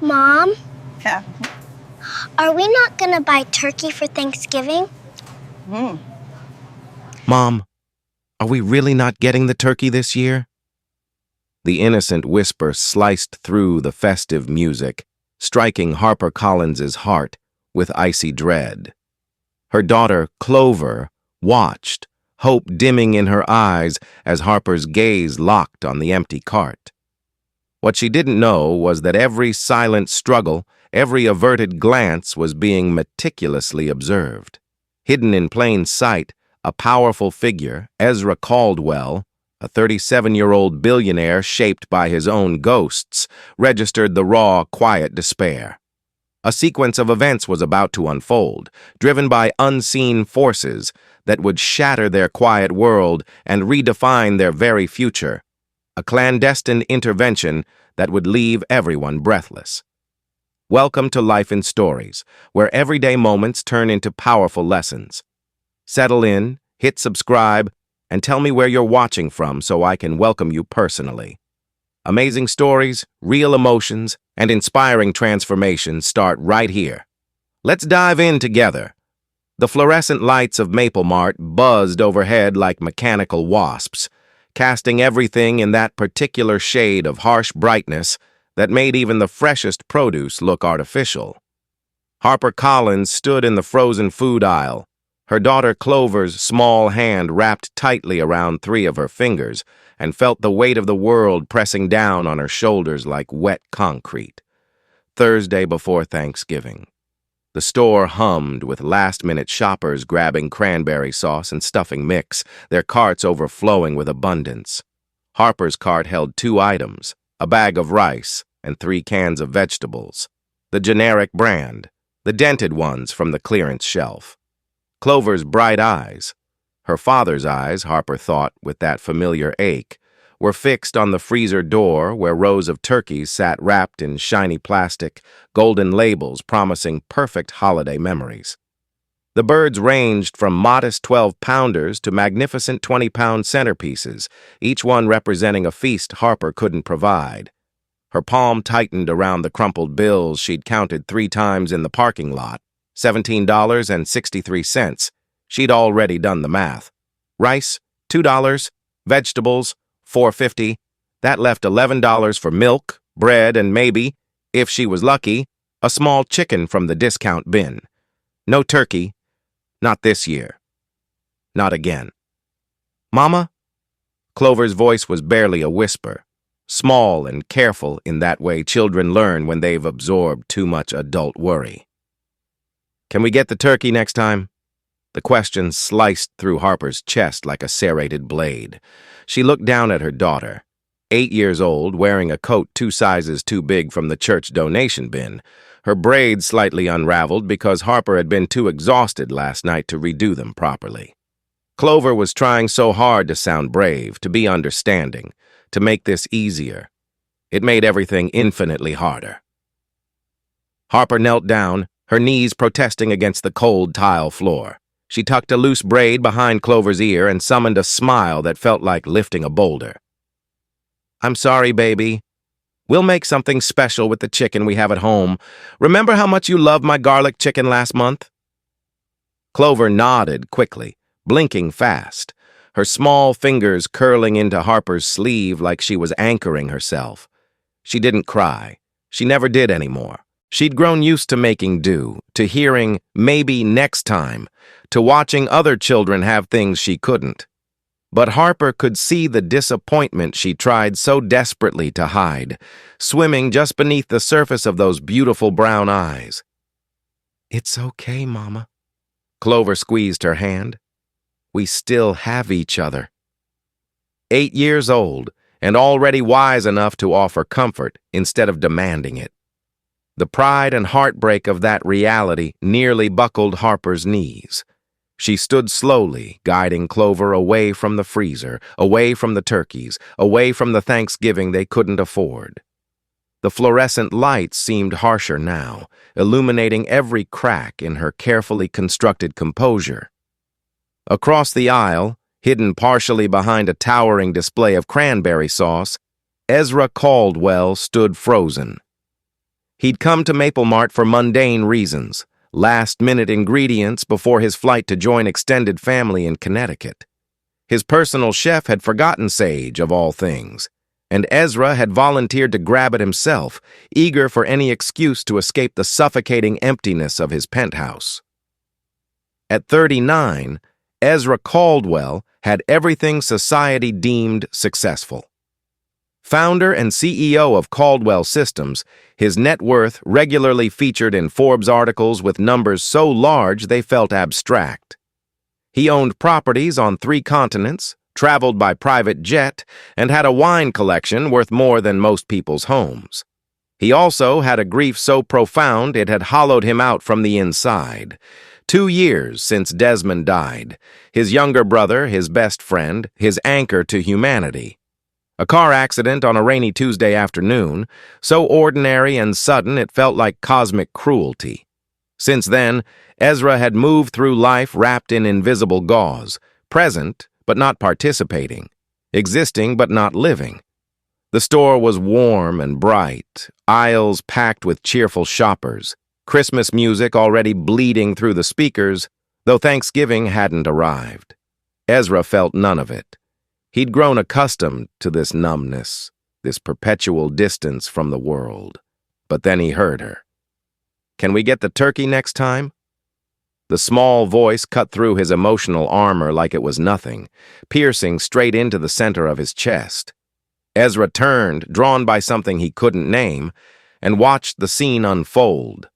Mom, Yeah. are we not gonna buy turkey for Thanksgiving? Mom, are we really not getting the turkey this year? The innocent whisper sliced through the festive music, striking Harper Collins's heart with icy dread. Her daughter, Clover, watched, hope dimming in her eyes as Harper's gaze locked on the empty cart. What she didn't know was that every silent struggle, every averted glance was being meticulously observed. Hidden in plain sight, a powerful figure, Ezra Caldwell, a 37-year-old billionaire shaped by his own ghosts, registered the raw, quiet despair. A sequence of events was about to unfold, driven by unseen forces that would shatter their quiet world and redefine their very future. A clandestine intervention that would leave everyone breathless. Welcome to Life in Stories, where everyday moments turn into powerful lessons. Settle in, hit subscribe, and tell me where you're watching from so I can welcome you personally. Amazing stories, real emotions, and inspiring transformations start right here. Let's dive in together. The fluorescent lights of Maple Mart buzzed overhead like mechanical wasps, casting everything in that particular shade of harsh brightness that made even the freshest produce look artificial. Harper Collins stood in the frozen food aisle, her daughter Clover's small hand wrapped tightly around 3 of her fingers, and felt the weight of the world pressing down on her shoulders like wet concrete. Thursday before Thanksgiving. The store hummed with last-minute shoppers grabbing cranberry sauce and stuffing mix, their carts overflowing with abundance. Harper's cart held 2 items, a bag of rice and 3 cans of vegetables. The generic brand, the dented ones from the clearance shelf. Clover's bright eyes, her father's eyes, Harper thought with that familiar ache, were fixed on the freezer door where rows of turkeys sat wrapped in shiny plastic, golden labels promising perfect holiday memories. The birds ranged from modest 12-pounders to magnificent 20-pound centerpieces, each one representing a feast Harper couldn't provide. Her palm tightened around the crumpled bills she'd counted 3 times in the parking lot. $17.63. She'd already done the math. Rice, $2. Vegetables, $4.50. That left $11 for milk, bread, and maybe, if she was lucky, a small chicken from the discount bin. No turkey. Not this year. Not again. Mama? Clover's voice was barely a whisper, small and careful in that way children learn when they've absorbed too much adult worry. Can we get the turkey next time? The question sliced through Harper's chest like a serrated blade. She looked down at her daughter, 8 years old, wearing a coat 2 sizes too big from the church donation bin, her braids slightly unraveled because Harper had been too exhausted last night to redo them properly. Clover was trying so hard to sound brave, to be understanding, to make this easier. It made everything infinitely harder. Harper knelt down, her knees protesting against the cold tile floor. She tucked a loose braid behind Clover's ear and summoned a smile that felt like lifting a boulder. I'm sorry, baby. We'll make something special with the chicken we have at home. Remember how much you loved my garlic chicken last month? Clover nodded quickly, blinking fast, her small fingers curling into Harper's sleeve like she was anchoring herself. She didn't cry. She never did anymore. She'd grown used to making do, to hearing, maybe next time, to watching other children have things she couldn't. But Harper could see the disappointment she tried so desperately to hide, swimming just beneath the surface of those beautiful brown eyes. It's okay, Mama. Clover squeezed her hand. We still have each other. 8 years old, and already wise enough to offer comfort instead of demanding it. The pride and heartbreak of that reality nearly buckled Harper's knees. She stood slowly, guiding Clover away from the freezer, away from the turkeys, away from the Thanksgiving they couldn't afford. The fluorescent lights seemed harsher now, illuminating every crack in her carefully constructed composure. Across the aisle, hidden partially behind a towering display of cranberry sauce, Ezra Caldwell stood frozen. He'd come to Maple Mart for mundane reasons, last-minute ingredients before his flight to join extended family in Connecticut. His personal chef had forgotten sage, of all things, and Ezra had volunteered to grab it himself, eager for any excuse to escape the suffocating emptiness of his penthouse. At 39, Ezra Caldwell had everything society deemed successful. Founder and CEO of Caldwell Systems, his net worth regularly featured in Forbes articles with numbers so large they felt abstract. He owned properties on 3 continents, traveled by private jet, and had a wine collection worth more than most people's homes. He also had a grief so profound it had hollowed him out from the inside. 2 years since Desmond died, his younger brother, his best friend, his anchor to humanity. A car accident on a rainy Tuesday afternoon, so ordinary and sudden it felt like cosmic cruelty. Since then, Ezra had moved through life wrapped in invisible gauze, present but not participating, existing but not living. The store was warm and bright, aisles packed with cheerful shoppers, Christmas music already bleeding through the speakers, though Thanksgiving hadn't arrived. Ezra felt none of it. He'd grown accustomed to this numbness, this perpetual distance from the world. But then he heard her. "Can we get the turkey next time?" The small voice cut through his emotional armor like it was nothing, piercing straight into the center of his chest. Ezra turned, drawn by something he couldn't name, and watched the scene unfold.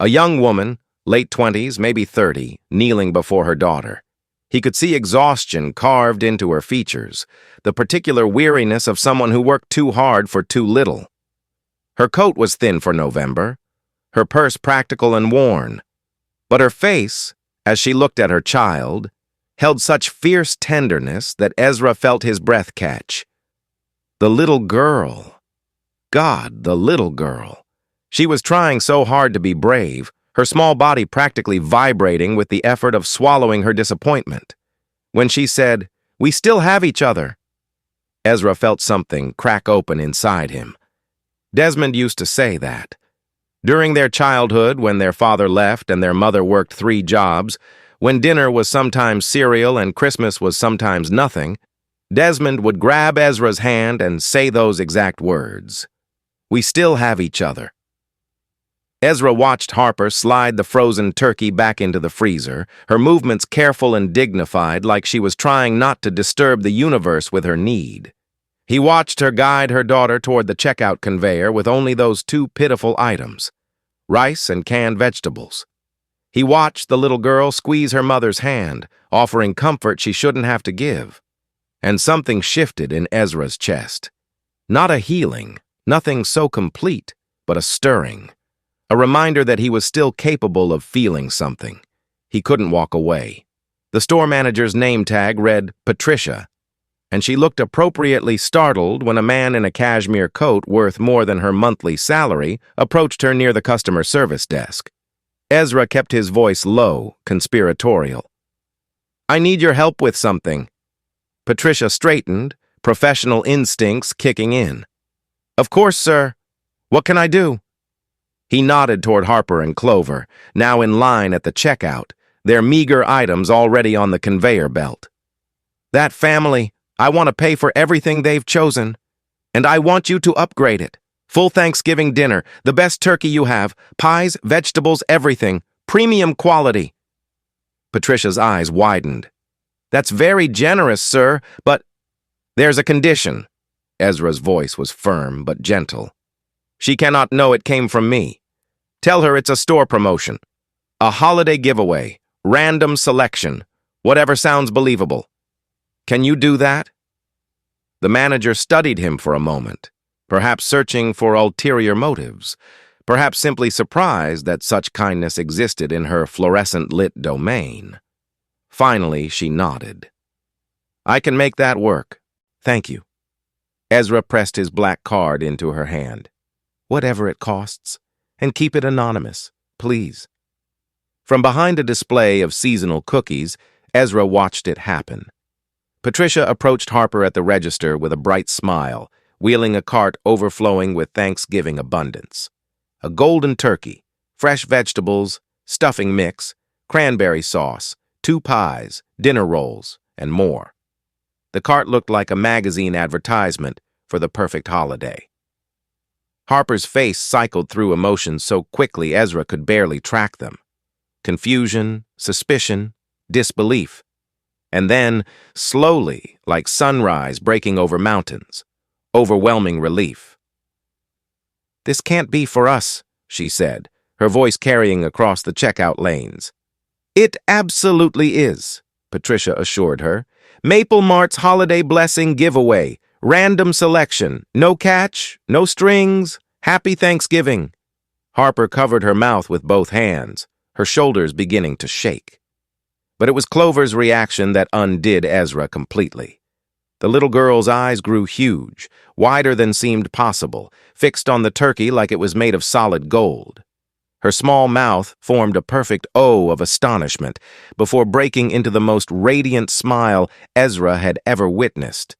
A young woman, late 20s, maybe 30, kneeling before her daughter. He could see exhaustion carved into her features, the particular weariness of someone who worked too hard for too little. Her coat was thin for November, her purse practical and worn, but her face, as she looked at her child, held such fierce tenderness that Ezra felt his breath catch. The little girl. God, the little girl. She was trying so hard to be brave, her small body practically vibrating with the effort of swallowing her disappointment. When she said, "We still have each other," Ezra felt something crack open inside him. Desmond used to say that. During their childhood, when their father left and their mother worked 3 jobs, when dinner was sometimes cereal and Christmas was sometimes nothing, Desmond would grab Ezra's hand and say those exact words. "We still have each other." Ezra watched Harper slide the frozen turkey back into the freezer, her movements careful and dignified, like she was trying not to disturb the universe with her need. He watched her guide her daughter toward the checkout conveyor with only those 2 pitiful items, rice and canned vegetables. He watched the little girl squeeze her mother's hand, offering comfort she shouldn't have to give. And something shifted in Ezra's chest. Not a healing, nothing so complete, but a stirring. A reminder that he was still capable of feeling something. He couldn't walk away. The store manager's name tag read Patricia, and she looked appropriately startled when a man in a cashmere coat worth more than her monthly salary approached her near the customer service desk. Ezra kept his voice low, conspiratorial. "I need your help with something." Patricia straightened, professional instincts kicking in. "Of course, sir. What can I do?" He nodded toward Harper and Clover, now in line at the checkout, their meager items already on the conveyor belt. "That family, I want to pay for everything they've chosen. And I want you to upgrade it. Full Thanksgiving dinner, the best turkey you have, pies, vegetables, everything, premium quality." Patricia's eyes widened. "That's very generous, sir, but—" "There's a condition." Ezra's voice was firm but gentle. "She cannot know it came from me. Tell her it's a store promotion. A holiday giveaway, random selection, whatever sounds believable. Can you do that?" The manager studied him for a moment, perhaps searching for ulterior motives, perhaps simply surprised that such kindness existed in her fluorescent-lit domain. Finally, she nodded. "I can make that work. Thank you." Ezra pressed his black card into her hand. "Whatever it costs. And keep it anonymous, please." From behind a display of seasonal cookies, Ezra watched it happen. Patricia approached Harper at the register with a bright smile, wheeling a cart overflowing with Thanksgiving abundance. a golden turkey, fresh vegetables, stuffing mix, cranberry sauce, 2 pies, dinner rolls, and more. The cart looked like a magazine advertisement for the perfect holiday. Harper's face cycled through emotions so quickly Ezra could barely track them. Confusion, suspicion, disbelief. And then, slowly, like sunrise breaking over mountains, overwhelming relief. "This can't be for us," she said, her voice carrying across the checkout lanes. "It absolutely is," Patricia assured her. "Maple Mart's Holiday Blessing Giveaway. Random selection. No catch, no strings. Happy Thanksgiving." Harper covered her mouth with both hands, her shoulders beginning to shake. But it was Clover's reaction that undid Ezra completely. The little girl's eyes grew huge, wider than seemed possible, fixed on the turkey like it was made of solid gold. Her small mouth formed a perfect O of astonishment before breaking into the most radiant smile Ezra had ever witnessed.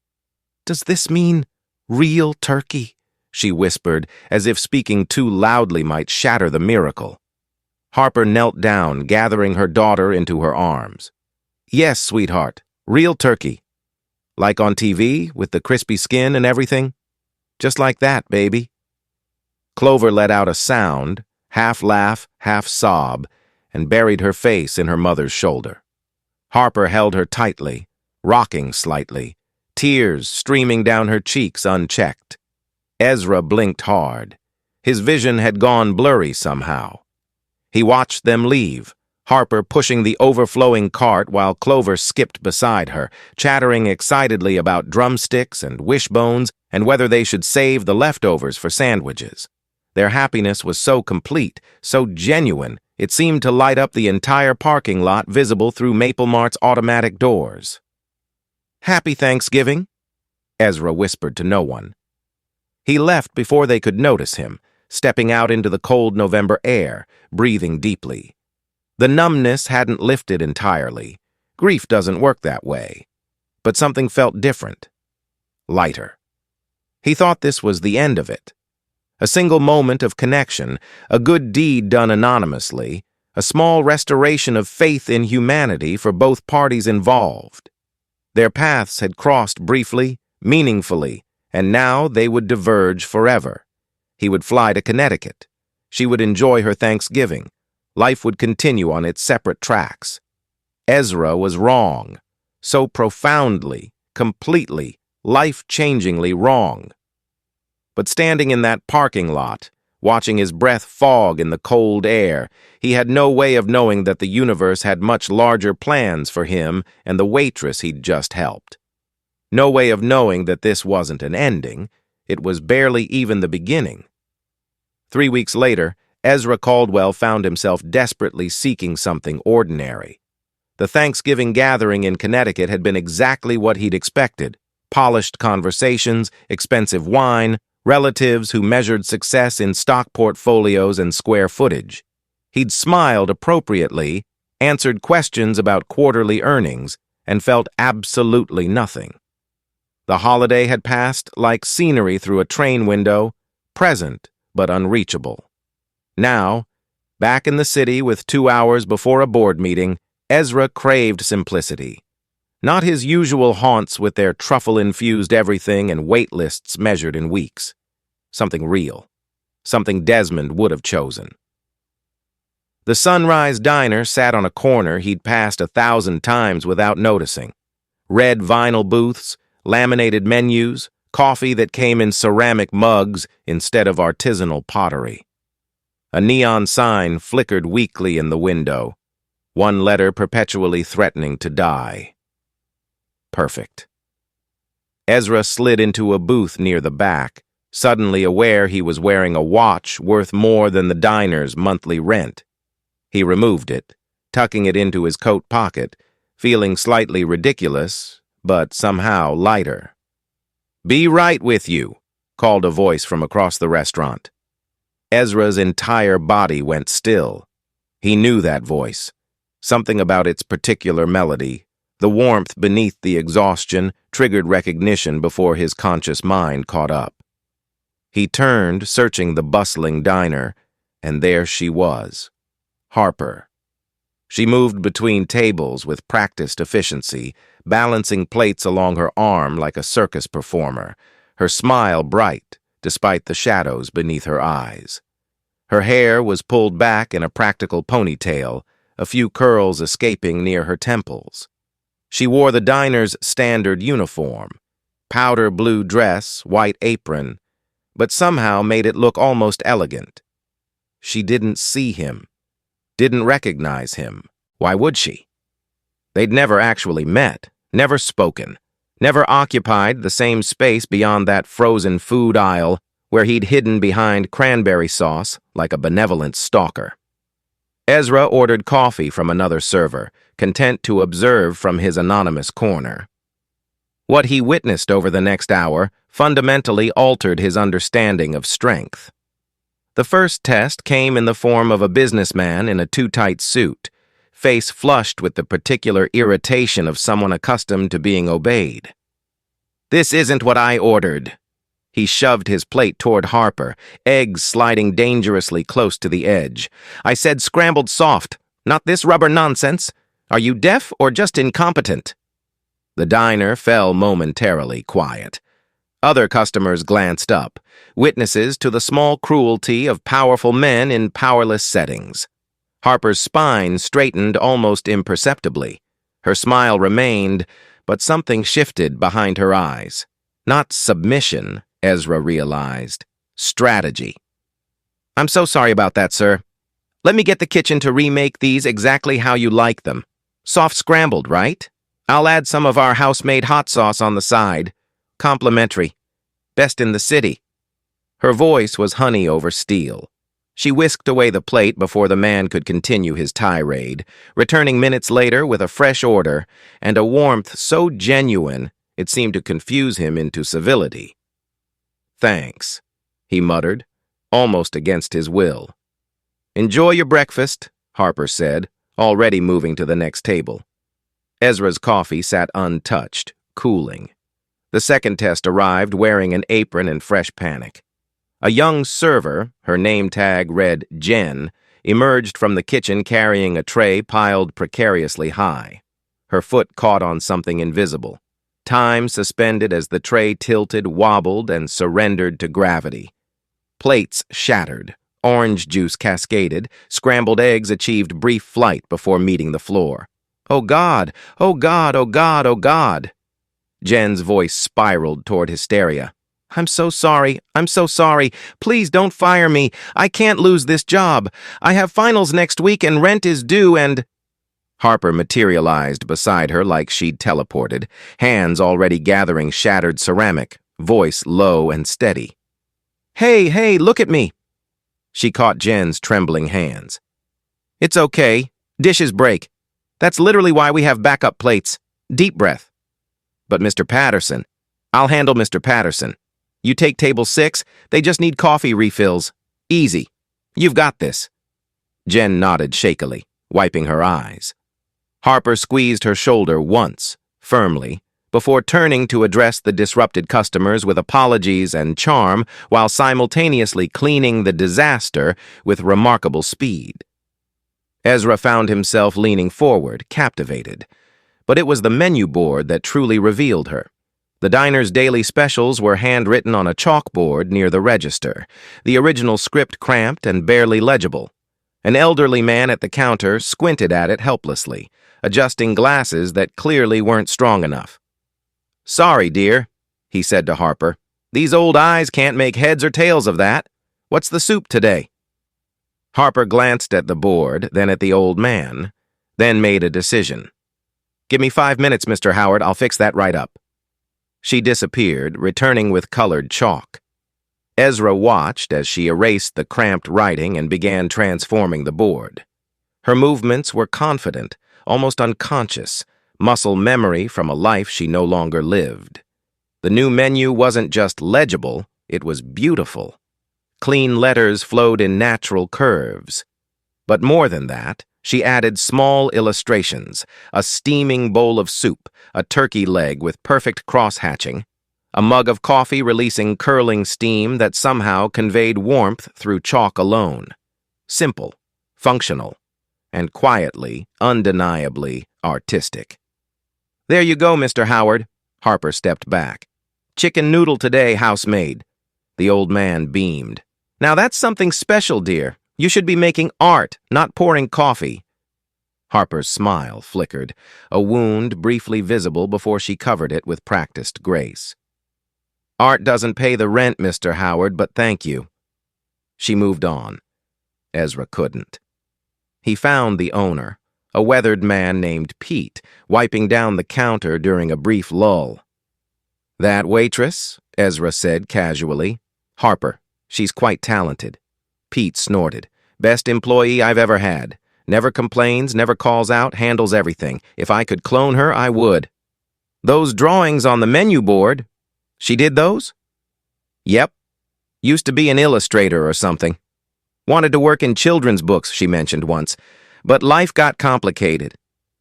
"Does this mean real turkey?" she whispered, as if speaking too loudly might shatter the miracle. Harper knelt down, gathering her daughter into her arms. "Yes, sweetheart, real turkey. Like on TV, with the crispy skin and everything? Just like that, baby." Clover let out a sound, half laugh, half sob, and buried her face in her mother's shoulder. Harper held her tightly, rocking slightly, tears streaming down her cheeks unchecked. Ezra blinked hard. His vision had gone blurry somehow. He watched them leave, Harper pushing the overflowing cart while Clover skipped beside her, chattering excitedly about drumsticks and wishbones and whether they should save the leftovers for sandwiches. Their happiness was so complete, so genuine, it seemed to light up the entire parking lot visible through Maple Mart's automatic doors. "Happy Thanksgiving," Ezra whispered to no one. He left before they could notice him, stepping out into the cold November air, breathing deeply. The numbness hadn't lifted entirely. Grief doesn't work that way. But something felt different. Lighter. He thought this was the end of it. A single moment of connection, a good deed done anonymously, a small restoration of faith in humanity for both parties involved. Their paths had crossed briefly, meaningfully, and now they would diverge forever. He would fly to Connecticut. She would enjoy her Thanksgiving. Life would continue on its separate tracks. Ezra was wrong. So profoundly, completely, life-changingly wrong. But standing in that parking lot, watching his breath fog in the cold air, he had no way of knowing that the universe had much larger plans for him and the waitress he'd just helped. No way of knowing that this wasn't an ending. It was barely even the beginning. 3 weeks later, Ezra Caldwell found himself desperately seeking something ordinary. The Thanksgiving gathering in Connecticut had been exactly what he'd expected. Polished conversations, expensive wine, relatives who measured success in stock portfolios and square footage. He'd smiled appropriately, answered questions about quarterly earnings, and felt absolutely nothing. The holiday had passed like scenery through a train window, present but unreachable. Now, back in the city with 2 hours before a board meeting, Ezra craved simplicity. Not his usual haunts with their truffle-infused everything and wait lists measured in weeks. Something real. Something Desmond would have chosen. The Sunrise Diner sat on a corner he'd passed 1,000 times without noticing. Red vinyl booths, laminated menus, coffee that came in ceramic mugs instead of artisanal pottery. A neon sign flickered weakly in the window, one letter perpetually threatening to die. Perfect. Ezra slid into a booth near the back, suddenly aware he was wearing a watch worth more than the diner's monthly rent. He removed it, tucking it into his coat pocket, feeling slightly ridiculous, but somehow lighter. "Be right with you," called a voice from across the restaurant. Ezra's entire body went still. He knew that voice. Something about its particular melody, the warmth beneath the exhaustion, triggered recognition before his conscious mind caught up. He turned, searching the bustling diner, And there she was, Harper. She moved between tables with practiced efficiency, balancing plates along her arm like a circus performer, her smile bright despite the shadows beneath her eyes. Her hair was pulled back in a practical ponytail, a few curls escaping near her temples. She wore the diner's standard uniform, powder blue dress, white apron, but somehow made it look almost elegant. She didn't see him, didn't recognize him. Why would she? They'd never actually met, never spoken, never occupied the same space beyond that frozen food aisle where he'd hidden behind cranberry sauce like a benevolent stalker. Ezra ordered coffee from another server, content to observe from his anonymous corner. What he witnessed over the next hour fundamentally altered his understanding of strength. The first test came in the form of a businessman in a too-tight suit, face flushed with the particular irritation of someone accustomed to being obeyed. "This isn't what I ordered." He shoved his plate toward Harper, eggs sliding dangerously close to the edge. "I said scrambled soft, not this rubber nonsense. Are you deaf or just incompetent?" The diner fell momentarily quiet. Other customers glanced up, witnesses to the small cruelty of powerful men in powerless settings. Harper's spine straightened almost imperceptibly. Her smile remained, but something shifted behind her eyes. Not submission, Ezra realized. Strategy. "I'm so sorry about that, sir. Let me get the kitchen to remake these exactly how you like them. Soft scrambled, right? I'll add some of our house-made hot sauce on the side. Complimentary. Best in the city." Her voice was honey over steel. She whisked away the plate before the man could continue his tirade, returning minutes later with a fresh order and a warmth so genuine it seemed to confuse him into civility. "Thanks," he muttered, almost against his will. "Enjoy your breakfast," Harper said, already moving to the next table. Ezra's coffee sat untouched, cooling. The second test arrived wearing an apron in fresh panic. A young server, her name tag read Jen, emerged from the kitchen carrying a tray piled precariously high. Her foot caught on something invisible. Time suspended as the tray tilted, wobbled, and surrendered to gravity. Plates shattered, orange juice cascaded, scrambled eggs achieved brief flight before meeting the floor. "Oh God! Oh God! Oh God! Oh God!" Jen's voice spiraled toward hysteria. "I'm so sorry. I'm so sorry. Please don't fire me. I can't lose this job. I have finals next week and rent is due and—" Harper materialized beside her like she'd teleported, hands already gathering shattered ceramic, voice low and steady. Hey, look at me." She caught Jen's trembling hands. "It's okay. Dishes break. That's literally why we have backup plates. Deep breath." "But Mr. Patterson." "I'll handle Mr. Patterson. You take table 6, they just need coffee refills. Easy. You've got this." Jen nodded shakily, wiping her eyes. Harper squeezed her shoulder once, firmly, before turning to address the disrupted customers with apologies and charm while simultaneously cleaning the disaster with remarkable speed. Ezra found himself leaning forward, captivated. But it was the menu board that truly revealed her. The diner's daily specials were handwritten on a chalkboard near the register, the original script cramped and barely legible. An elderly man at the counter squinted at it helplessly, adjusting glasses that clearly weren't strong enough. "Sorry, dear," he said to Harper. "These old eyes can't make heads or tails of that. What's the soup today?" Harper glanced at the board, then at the old man, then made a decision. "Give me 5 minutes, Mr. Howard. I'll fix that right up." She disappeared, returning with colored chalk. Ezra watched as she erased the cramped writing and began transforming the board. Her movements were confident, almost unconscious, muscle memory from a life she no longer lived. The new menu wasn't just legible, it was beautiful. Clean letters flowed in natural curves. But more than that, she added small illustrations, a steaming bowl of soup, a turkey leg with perfect cross-hatching, a mug of coffee releasing curling steam that somehow conveyed warmth through chalk alone. Simple, functional, and quietly, undeniably artistic. "There you go, Mr. Howard." Harper stepped back. "Chicken noodle today, housemaid." The old man beamed. "Now that's something special, dear. You should be making art, not pouring coffee." Harper's smile flickered, a wound briefly visible before she covered it with practiced grace. "Art doesn't pay the rent, Mr. Howard, but thank you." She moved on. Ezra couldn't. He found the owner, a weathered man named Pete, wiping down the counter during a brief lull. "That waitress?" Ezra said casually. "Harper. She's quite talented." Pete snorted. "Best employee I've ever had. Never complains, never calls out, handles everything. If I could clone her, I would." "Those drawings on the menu board, she did those?" "Yep. Used to be an illustrator or something. Wanted to work in children's books, she mentioned once. But life got complicated.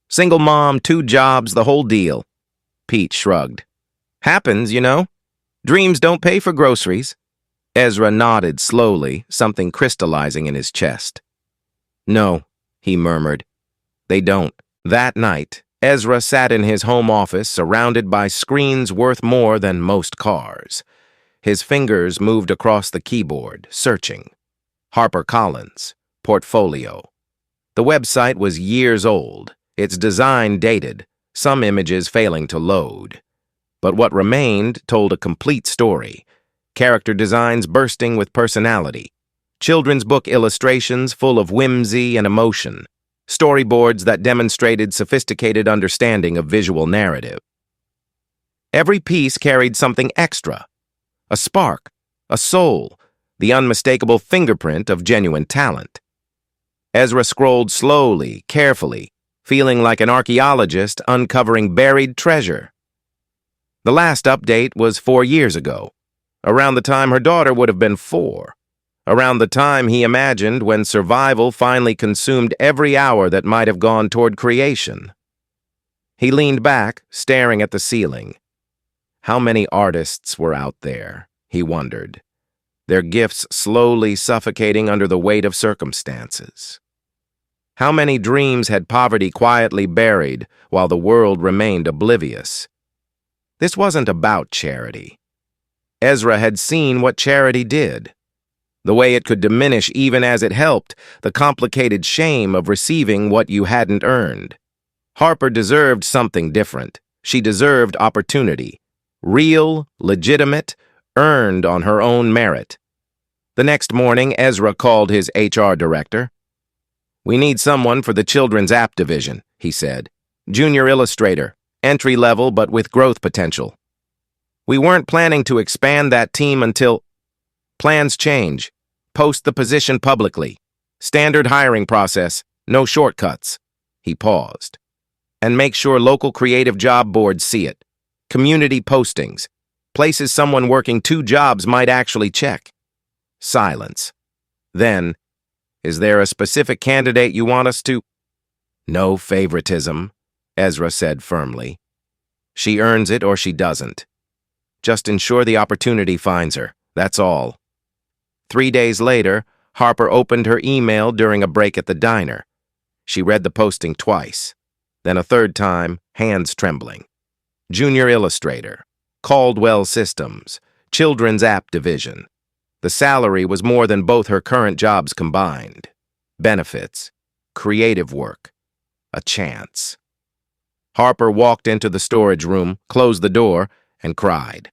Single mom, 2 jobs, the whole deal." Pete shrugged. "Happens, you know. Dreams don't pay for groceries." Ezra nodded slowly, something crystallizing in his chest. "No," he murmured. "They don't." That night, Ezra sat in his home office surrounded by screens worth more than most cars. His fingers moved across the keyboard, searching. HarperCollins, portfolio. The website was years old, its design dated, some images failing to load. But what remained told a complete story. Character designs bursting with personality. Children's book illustrations full of whimsy and emotion. Storyboards that demonstrated sophisticated understanding of visual narrative. Every piece carried something extra. A spark, a soul, the unmistakable fingerprint of genuine talent. Ezra scrolled slowly, carefully, feeling like an archaeologist uncovering buried treasure. The last update was 4 years ago, around the time her daughter would have been 4, around the time he imagined when survival finally consumed every hour that might have gone toward creation. He leaned back, staring at the ceiling. How many artists were out there, he wondered, their gifts slowly suffocating under the weight of circumstances? How many dreams had poverty quietly buried while the world remained oblivious? This wasn't about charity. Ezra had seen what charity did. The way it could diminish even as it helped, the complicated shame of receiving what you hadn't earned. Harper deserved something different. She deserved opportunity. Real, legitimate, earned on her own merit. The next morning, Ezra called his HR director. "We need someone for the children's app division," he said. "Junior illustrator, entry level but with growth potential. We weren't planning to expand that team until... Plans change. Post the position publicly. Standard hiring process, no shortcuts." He paused. "And make sure local creative job boards see it. Community postings. Places someone working 2 jobs might actually check." Silence. Then, "Is there a specific candidate you want us to—" "No favoritism," Ezra said firmly. "She earns it or she doesn't. Just ensure the opportunity finds her, that's all." 3 days later, Harper opened her email during a break at the diner. She read the posting twice, then a third time, hands trembling. Junior illustrator, Caldwell Systems, Children's App Division. The salary was more than both her current jobs combined. Benefits, creative work, a chance. Harper walked into the storage room, closed the door, and cried.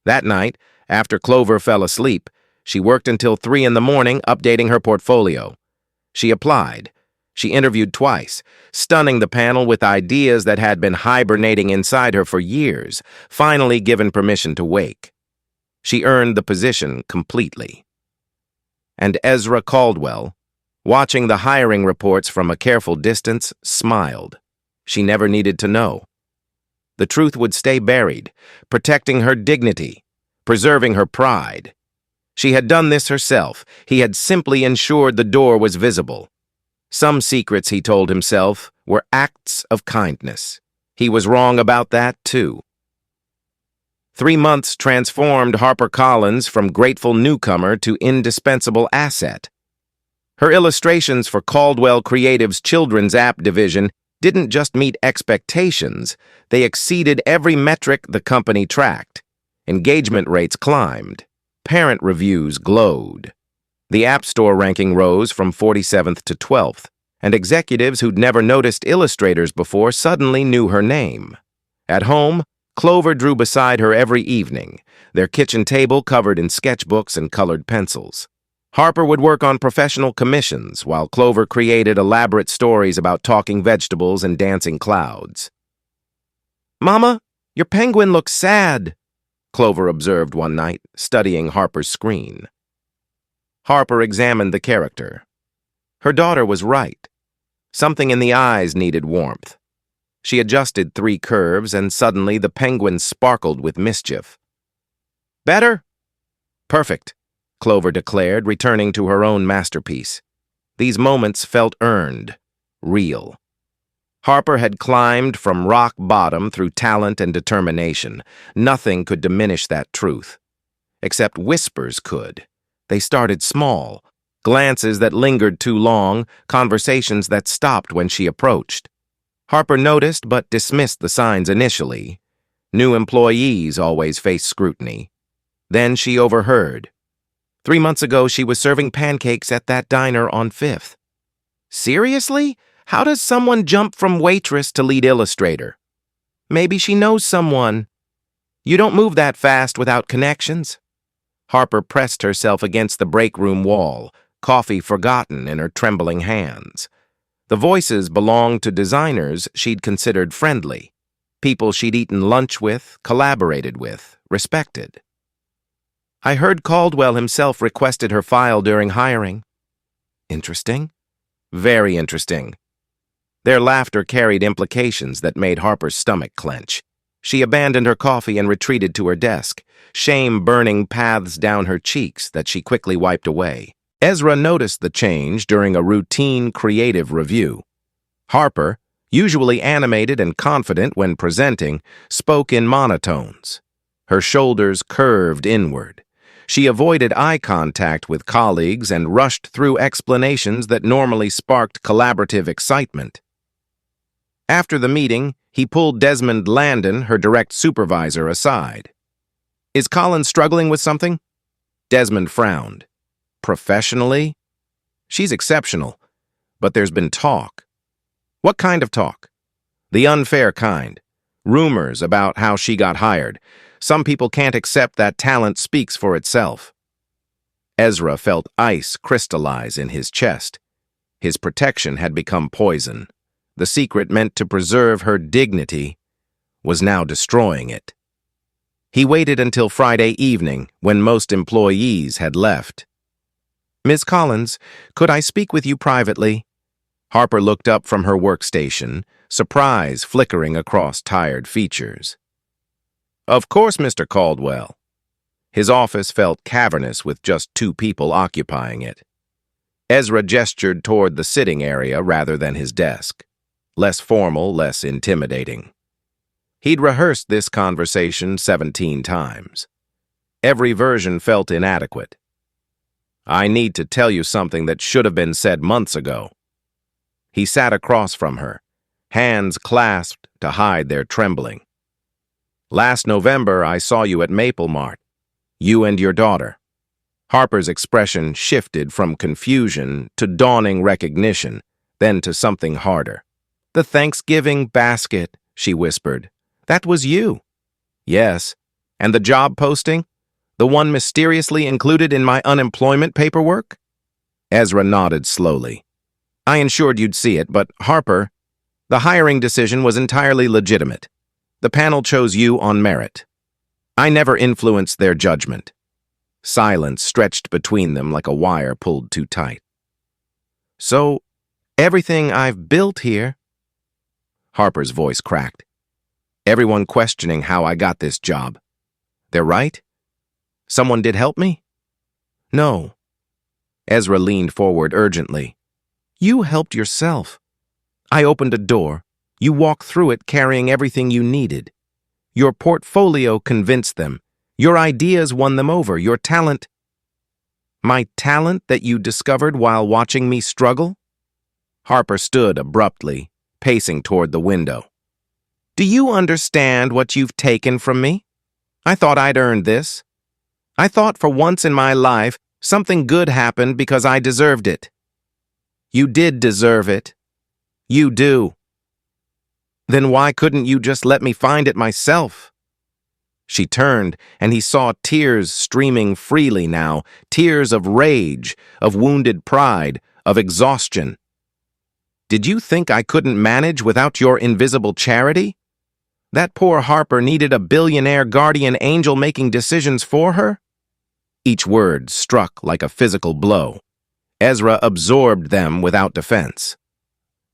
That night, after Clover fell asleep, she worked until 3 in the morning updating her portfolio. She applied. She interviewed twice, stunning the panel with ideas that had been hibernating inside her for years, finally given permission to wake. She earned the position completely. And Ezra Caldwell, watching the hiring reports from a careful distance, smiled. She never needed to know. The truth would stay buried, protecting her dignity, preserving her pride. She had done this herself. He had simply ensured the door was visible. Some secrets, he told himself, were acts of kindness. He was wrong about that, too. 3 months transformed HarperCollins from grateful newcomer to indispensable asset. Her illustrations for Caldwell Creative's children's app division didn't just meet expectations, they exceeded every metric the company tracked. Engagement rates climbed. Parent reviews glowed. The App Store ranking rose from 47th to 12th, and executives who'd never noticed illustrators before suddenly knew her name. At home, Clover drew beside her every evening, their kitchen table covered in sketchbooks and colored pencils. Harper would work on professional commissions, while Clover created elaborate stories about talking vegetables and dancing clouds. "Mama, your penguin looks sad," Clover observed one night, studying Harper's screen. Harper examined the character. Her daughter was right. Something in the eyes needed warmth. She adjusted 3 curves, and suddenly the penguin sparkled with mischief. "Better?" "Perfect," Clover declared, returning to her own masterpiece. These moments felt earned, real. Harper had climbed from rock bottom through talent and determination. Nothing could diminish that truth. Except whispers could. They started small, glances that lingered too long, conversations that stopped when she approached. Harper noticed but dismissed the signs initially. New employees always face scrutiny. Then she overheard. 3 months ago, she was serving pancakes at that diner on 5th. Seriously? How does someone jump from waitress to lead illustrator? Maybe she knows someone. You don't move that fast without connections. Harper pressed herself against the break room wall, coffee forgotten in her trembling hands. The voices belonged to designers she'd considered friendly, people she'd eaten lunch with, collaborated with, respected. "I heard Caldwell himself requested her file during hiring." "Interesting." "Very interesting." Their laughter carried implications that made Harper's stomach clench. She abandoned her coffee and retreated to her desk, shame burning paths down her cheeks that she quickly wiped away. Ezra noticed the change during a routine creative review. Harper, usually animated and confident when presenting, spoke in monotones. Her shoulders curved inward. She avoided eye contact with colleagues and rushed through explanations that normally sparked collaborative excitement. After the meeting, he pulled Desmond Landon, her direct supervisor, aside. "Is Colin struggling with something?" Desmond frowned. "Professionally? She's exceptional, but there's been talk." "What kind of talk?" "The unfair kind. Rumors about how she got hired. Some people can't accept that talent speaks for itself." Ezra felt ice crystallize in his chest. His protection had become poison. The secret meant to preserve her dignity was now destroying it. He waited until Friday evening, when most employees had left. "Ms. Collins, could I speak with you privately?" Harper looked up from her workstation, surprise flickering across tired features. "Of course, Mr. Caldwell." His office felt cavernous with just 2 people occupying it. Ezra gestured toward the sitting area rather than his desk. Less formal, less intimidating. He'd rehearsed this conversation 17 times. Every version felt inadequate. "I need to tell you something that should have been said months ago." He sat across from her, hands clasped to hide their trembling. "Last November, I saw you at Maple Mart. You and your daughter." Harper's expression shifted from confusion to dawning recognition, then to something harder. "The Thanksgiving basket," she whispered. "That was you." "Yes. And the job posting? The one mysteriously included in my unemployment paperwork?" Ezra nodded slowly. "I ensured you'd see it, but Harper, the hiring decision was entirely legitimate. The panel chose you on merit. I never influenced their judgment." Silence stretched between them like a wire pulled too tight. "So, everything I've built here..." Harper's voice cracked. "Everyone questioning how I got this job. They're right? Someone did help me?" "No." Ezra leaned forward urgently. "You helped yourself. I opened a door. You walked through it carrying everything you needed. Your portfolio convinced them. Your ideas won them over. Your talent..." My talent that you discovered while watching me struggle? Harper stood abruptly, pacing toward the window. Do you understand what you've taken from me? I thought I'd earned this. I thought for once in my life something good happened because I deserved it. You did deserve it. You do. Then why couldn't you just let me find it myself? She turned, and he saw tears streaming freely now, tears of rage, of wounded pride, of exhaustion. Did you think I couldn't manage without your invisible charity? That poor Harper needed a billionaire guardian angel making decisions for her? Each word struck like a physical blow. Ezra absorbed them without defense.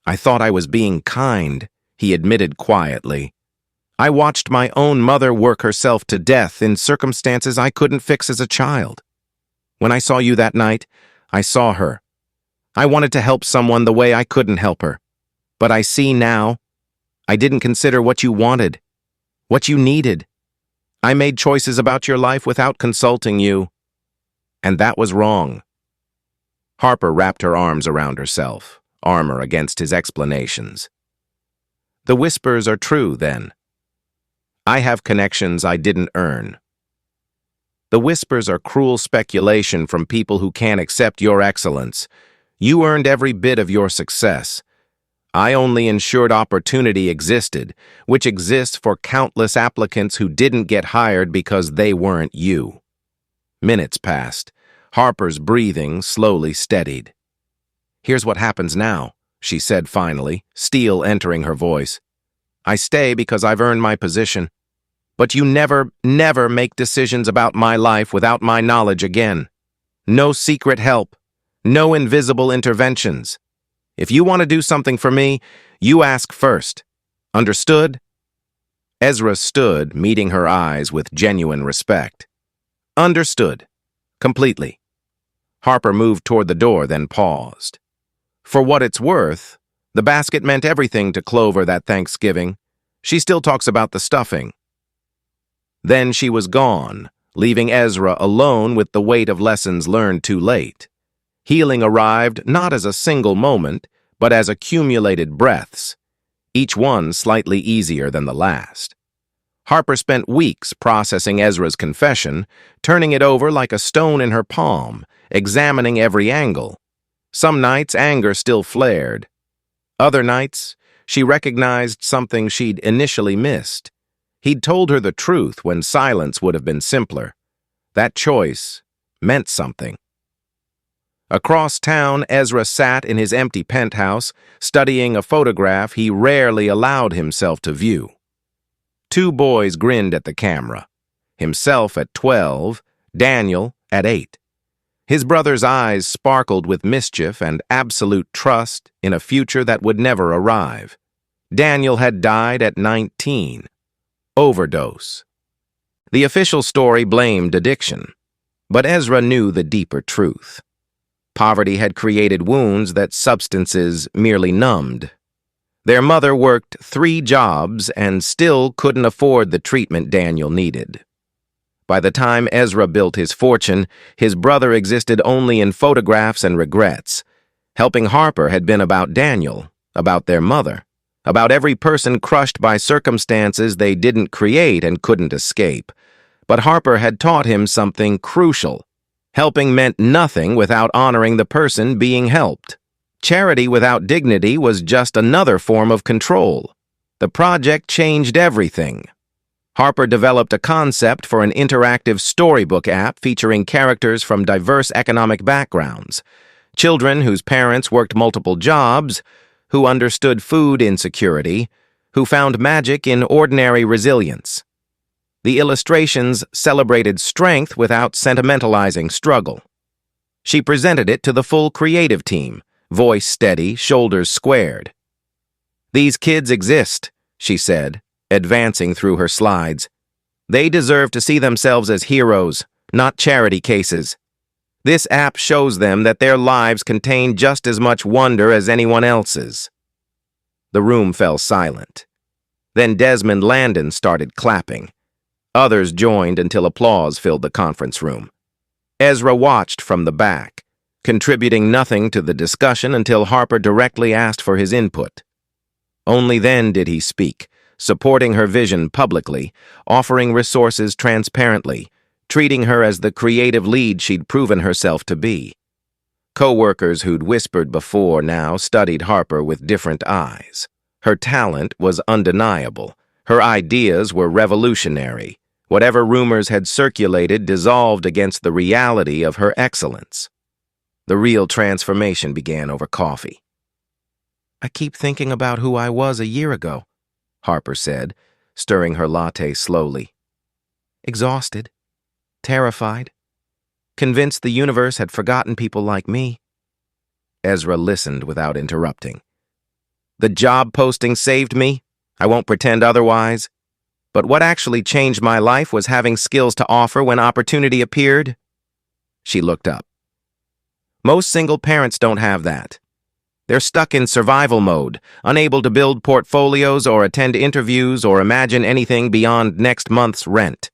I thought I was being kind, he admitted quietly. I watched my own mother work herself to death in circumstances I couldn't fix as a child. When I saw you that night, I saw her. I wanted to help someone the way I couldn't help her. But I see now. I didn't consider what you wanted, what you needed. I made choices about your life without consulting you. And that was wrong. Harper wrapped her arms around herself, armor against his explanations. The whispers are true, then. I have connections I didn't earn. The whispers are cruel speculation from people who can't accept your excellence. You earned every bit of your success. I only ensured opportunity existed, which exists for countless applicants who didn't get hired because they weren't you. Minutes passed. Harper's breathing slowly steadied. Here's what happens now, she said finally, steel entering her voice. I stay because I've earned my position. But you never make decisions about my life without my knowledge again. No secret help. No invisible interventions. If you want to do something for me, you ask first. Understood? Ezra stood, meeting her eyes with genuine respect. Understood. Completely. Harper moved toward the door, then paused. For what it's worth, the basket meant everything to Clover that Thanksgiving. She still talks about the stuffing. Then she was gone, leaving Ezra alone with the weight of lessons learned too late. Healing arrived not as a single moment, but as accumulated breaths, each one slightly easier than the last. Harper spent weeks processing Ezra's confession, turning it over like a stone in her palm, examining every angle. Some nights anger still flared. Other nights, she recognized something she'd initially missed. He'd told her the truth when silence would have been simpler. That choice meant something. Across town, Ezra sat in his empty penthouse, studying a photograph he rarely allowed himself to view. Two boys grinned at the camera. Himself at 12, Daniel at 8. His brother's eyes sparkled with mischief and absolute trust in a future that would never arrive. Daniel had died at 19. Overdose. The official story blamed addiction, but Ezra knew the deeper truth. Poverty had created wounds that substances merely numbed. Their mother worked 3 jobs and still couldn't afford the treatment Daniel needed. By the time Ezra built his fortune, his brother existed only in photographs and regrets. Helping Harper had been about Daniel, about their mother, about every person crushed by circumstances they didn't create and couldn't escape. But Harper had taught him something crucial. Helping meant nothing without honoring the person being helped. Charity without dignity was just another form of control. The project changed everything. Harper developed a concept for an interactive storybook app featuring characters from diverse economic backgrounds. Children whose parents worked multiple jobs, who understood food insecurity, who found magic in ordinary resilience. The illustrations celebrated strength without sentimentalizing struggle. She presented it to the full creative team, voice steady, shoulders squared. These kids exist, she said, advancing through her slides. They deserve to see themselves as heroes, not charity cases. This app shows them that their lives contain just as much wonder as anyone else's. The room fell silent. Then Desmond Landon started clapping. Others joined until applause filled the conference room. Ezra watched from the back, contributing nothing to the discussion until Harper directly asked for his input. Only then did he speak, supporting her vision publicly, offering resources transparently, treating her as the creative lead she'd proven herself to be. Co-workers who'd whispered before now studied Harper with different eyes. Her talent was undeniable. Her ideas were revolutionary. Whatever rumors had circulated dissolved against the reality of her excellence. The real transformation began over coffee. "I keep thinking about who I was a year ago," Harper said, stirring her latte slowly. "Exhausted, terrified, convinced the universe had forgotten people like me." Ezra listened without interrupting. "The job posting saved me. I won't pretend otherwise. But what actually changed my life was having skills to offer when opportunity appeared." She looked up. "Most single parents don't have that. They're stuck in survival mode, unable to build portfolios or attend interviews or imagine anything beyond next month's rent.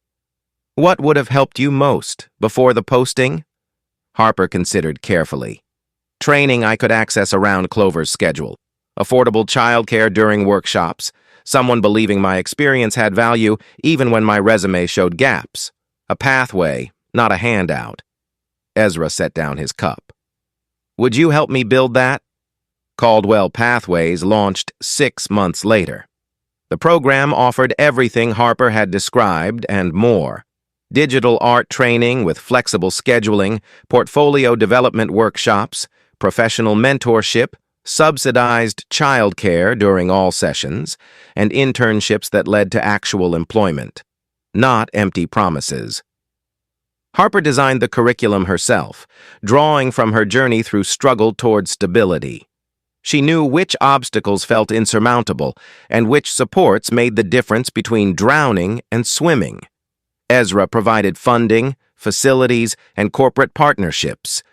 What would have helped you most before the posting?" Harper considered carefully. "Training I could access around Clover's schedule, affordable childcare during workshops, someone believing my experience had value even when my resume showed gaps. A pathway, not a handout." Ezra set down his cup. "Would you help me build that?" Caldwell Pathways launched 6 months later. The program offered everything Harper had described and more. Digital art training with flexible scheduling, portfolio development workshops, professional mentorship, subsidized childcare during all sessions, and internships that led to actual employment, not empty promises. Harper designed the curriculum herself, drawing from her journey through struggle toward stability. She knew which obstacles felt insurmountable and which supports made the difference between drowning and swimming. Ezra provided funding, facilities, and corporate partnerships,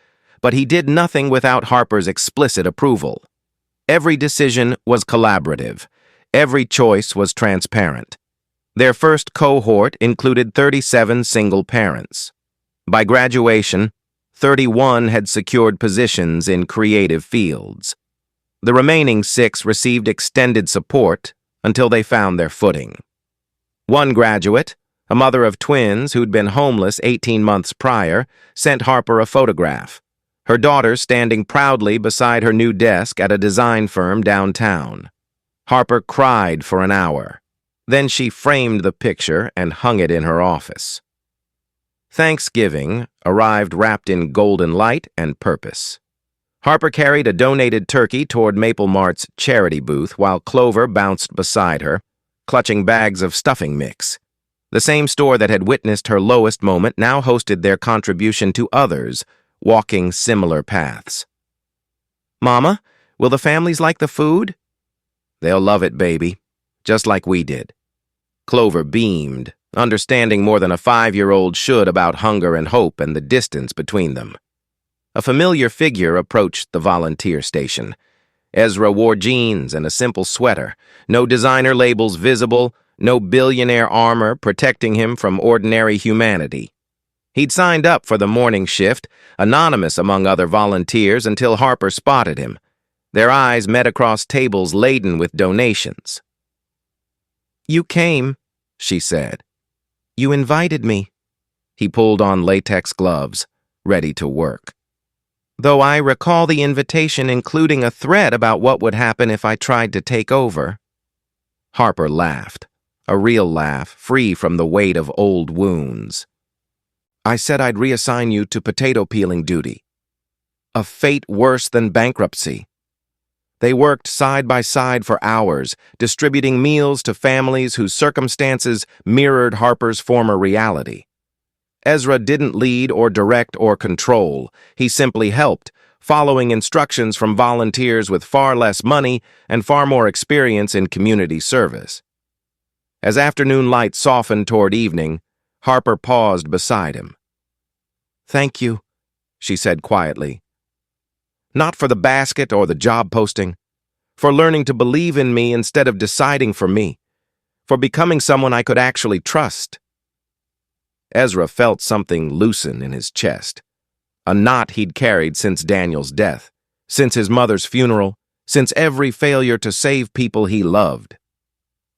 but he did nothing without Harper's explicit approval. Every decision was collaborative. Every choice was transparent. Their first cohort included 37 single parents. By graduation, 31 had secured positions in creative fields. The remaining 6 received extended support until they found their footing. One graduate, a mother of twins who'd been homeless 18 months prior, sent Harper a photograph. Her daughter standing proudly beside her new desk at a design firm downtown. Harper cried for an hour. Then she framed the picture and hung it in her office. Thanksgiving arrived wrapped in golden light and purpose. Harper carried a donated turkey toward Maple Mart's charity booth while Clover bounced beside her, clutching bags of stuffing mix. The same store that had witnessed her lowest moment now hosted their contribution to others, walking similar paths. "Mama, will the families like the food?" "They'll love it, baby, just like we did." Clover beamed, understanding more than a 5-year-old should about hunger and hope and the distance between them. A familiar figure approached the volunteer station. Ezra wore jeans and a simple sweater, no designer labels visible, no billionaire armor protecting him from ordinary humanity. He'd signed up for the morning shift, anonymous among other volunteers, until Harper spotted him. Their eyes met across tables laden with donations. "You came," she said. "You invited me." He pulled on latex gloves, ready to work. "Though I recall the invitation including a threat about what would happen if I tried to take over." Harper laughed, a real laugh, free from the weight of old wounds. "I said I'd reassign you to potato peeling duty. A fate worse than bankruptcy." They worked side by side for hours, distributing meals to families whose circumstances mirrored Harper's former reality. Ezra didn't lead or direct or control. He simply helped, following instructions from volunteers with far less money and far more experience in community service. As afternoon light softened toward evening, Harper paused beside him. "Thank you," she said quietly. "Not for the basket or the job posting, for learning to believe in me instead of deciding for me, for becoming someone I could actually trust." Ezra felt something loosen in his chest. a knot he'd carried since Daniel's death, since his mother's funeral, since every failure to save people he loved.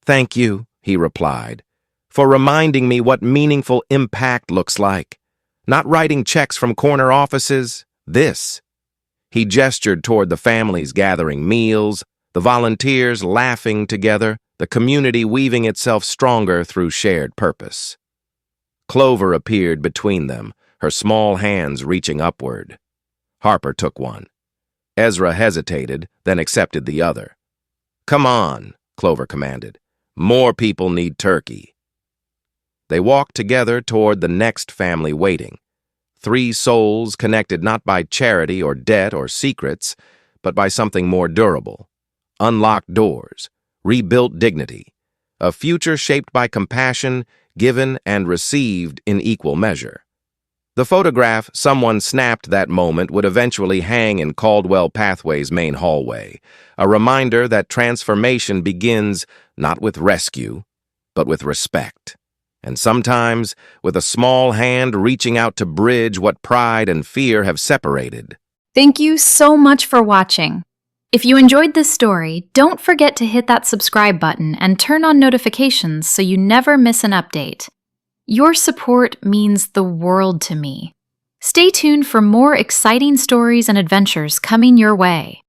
"Thank you," he replied, "for reminding me what meaningful impact looks like. Not writing checks from corner offices, this." He gestured toward the families gathering meals, the volunteers laughing together, the community weaving itself stronger through shared purpose. Clover appeared between them, her small hands reaching upward. Harper took one. Ezra hesitated, then accepted the other. "Come on," Clover commanded. "More people need turkey." They walked together toward the next family waiting. 3 souls connected not by charity or debt or secrets, but by something more durable. Unlocked doors, rebuilt dignity, a future shaped by compassion, given and received in equal measure. The photograph someone snapped that moment would eventually hang in Caldwell Pathway's main hallway, a reminder that transformation begins not with rescue, but with respect, and sometimes with a small hand reaching out to bridge what pride and fear have separated. Thank you so much for watching. If you enjoyed this story, don't forget to hit that subscribe button and turn on notifications so you never miss an update. Your support means the world to me. Stay tuned for more exciting stories and adventures coming your way.